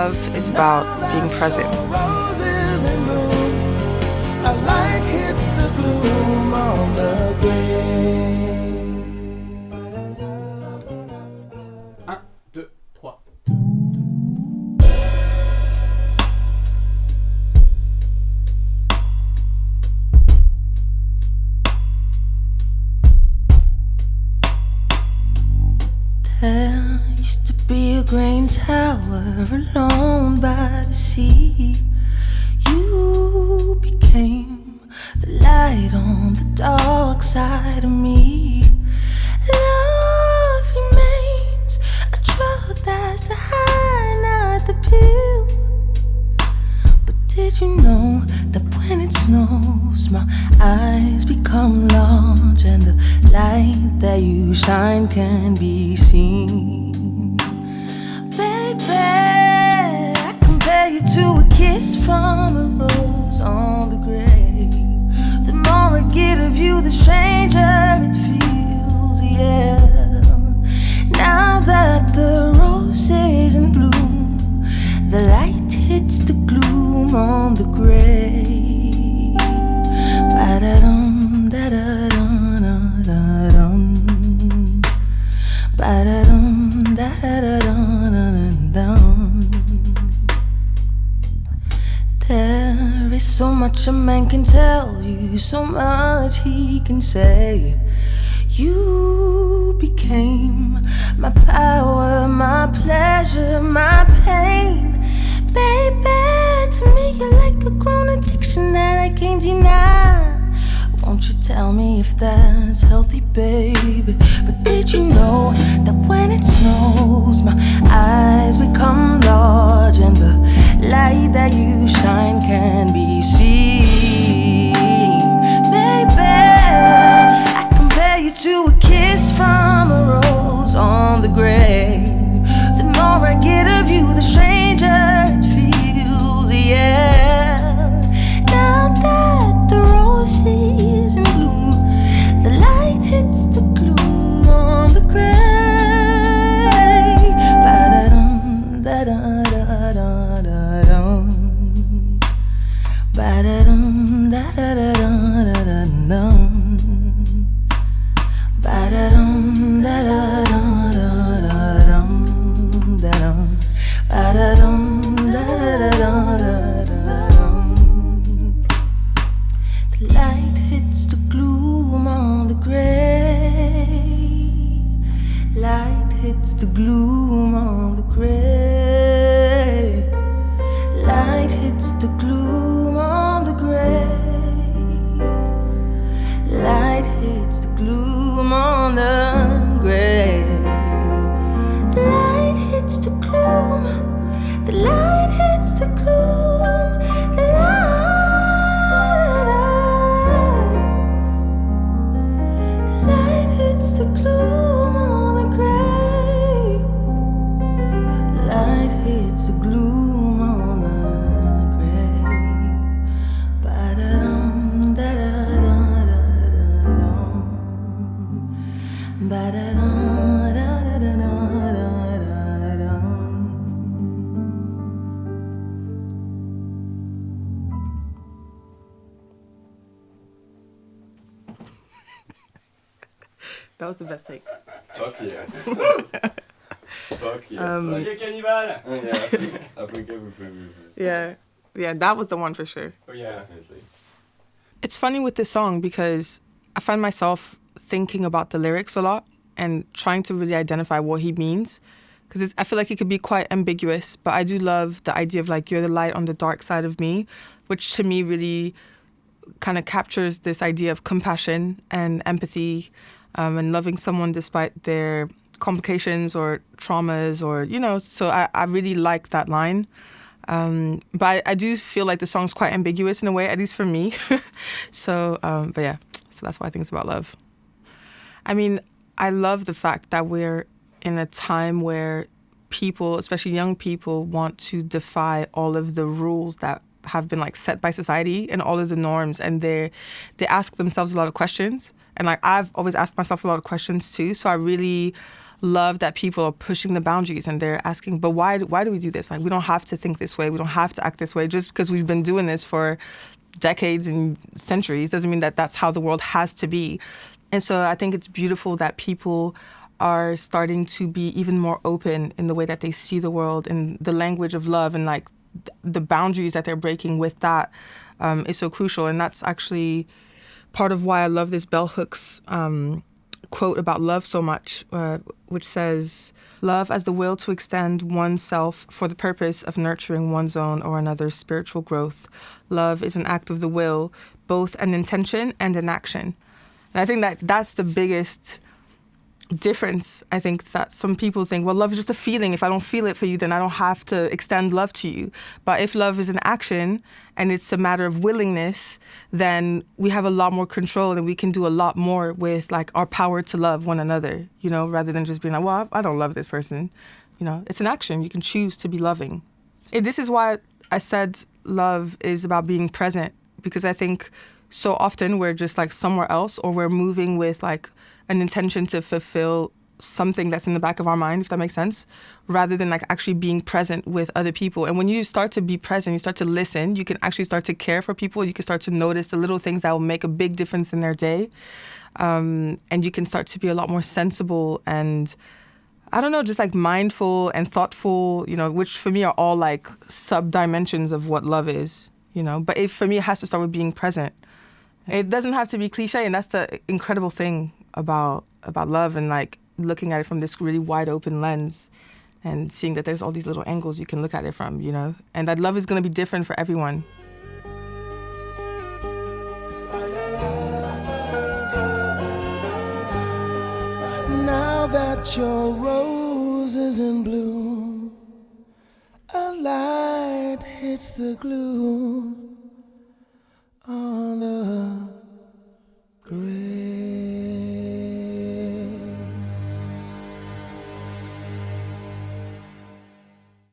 love is about being present. Roses in bloom, a light hits the gloom on the grave. 1, 2, 3. There used to be a green tower alone by the sea. You became the light on the dark side of me. Love remains a drug that's the high, not the pill. But did you know that when it snows, my eyes become large and the light that you shine can be seen? Baby, I compare you to a kiss from a rose on the grave. The more I get of you, the stranger it feels, yeah. Now that the rose is in bloom, the light hits the gloom on the grave. Ba-da-dum, da-da-dum, da-da-dum. Ba-da-dum, da-da-dum. There is so much a man can tell you, so much he can say. You became my power, my pleasure, my pain. Baby, to me you're like a grown addiction that I can't deny. Won't you tell me if that's healthy, baby? But did you know that when it snows, my eyes become large and the light that you shine can be seen? Baby, I compare you to a kiss from a rose on the grave. The more I get of you, the stranger it feels, yeah. Now that the rose is in bloom, the light hits the gloom on the grave. Ba-da-dum, da-da-da-da-da-dum. Ba-da-dum, da-da-da-da-da-dum. Ba-da-dum, da-da-da-da-da-dum. Da-dum. Ba-da-dum, da-da-da-da-da-dum. The light hits the gloom on the grave. Light hits the gloom on the grave. Light hits the gloom on the grave. Light hits the gloom on the grave. Light hits the gloom. The light hits the gloom. The light hits the gloom on the grave. Light hits the gloom on the grave. Ba-da-dum, da-da-da-da-da-dum. Ba-da-dum, da-da-da-da-da-dum. That was the best take. Fuck yes. Fuck yes. J'ai cannibale! Yeah, I think everything is... Yeah, that was the one for sure. Oh yeah. Definitely. It's funny with this song because I find myself thinking about the lyrics a lot and trying to really identify what he means. Because I feel like it could be quite ambiguous, but I do love the idea of like, you're the light on the dark side of me, which to me really kind of captures this idea of compassion and empathy, and loving someone despite their complications or traumas or, so I really like that line. But I do feel like the song's quite ambiguous in a way, at least for me. So that's why I think it's about love. I mean, I love the fact that we're in a time where people, especially young people, want to defy all of the rules that have been like set by society and all of the norms, and they ask themselves a lot of questions. And like I've always asked myself a lot of questions too. So I really love that people are pushing the boundaries and they're asking, but why do we do this? Like, we don't have to think this way. We don't have to act this way. Just because we've been doing this for decades and centuries doesn't mean that that's how the world has to be. And so I think it's beautiful that people are starting to be even more open in the way that they see the world and the language of love, and like the boundaries that they're breaking with that is so crucial. And that's actually part of why I love this bell hooks quote about love so much, which says, "Love as the will to extend oneself for the purpose of nurturing one's own or another's spiritual growth. Love is an act of the will, both an intention and an action." And I think that that's the biggest difference. I think that some people think, well, love is just a feeling. If I don't feel it for you, then I don't have to extend love to you. But if love is an action and it's a matter of willingness, then we have a lot more control and we can do a lot more with like our power to love one another, you know, rather than just being like, well, I don't love this person. You know, it's an action. You can choose to be loving. This is why I said love is about being present, because I think so often we're just like somewhere else, or we're moving with like an intention to fulfill something that's in the back of our mind, if that makes sense, rather than like actually being present with other people. And when you start to be present, you start to listen, you can actually start to care for people. You can start to notice the little things that will make a big difference in their day. And you can start to be a lot more sensible and, I don't know, just like mindful and thoughtful, you know, which for me are all like sub-dimensions of what love is, you know. But for me, it has to start with being present. It doesn't have to be cliche, and that's the incredible thing about love, and like looking at it from this really wide open lens and seeing that there's all these little angles you can look at it from, you know, and that love is going to be different for everyone. Now that your rose is in bloom, a light hits the gloom on the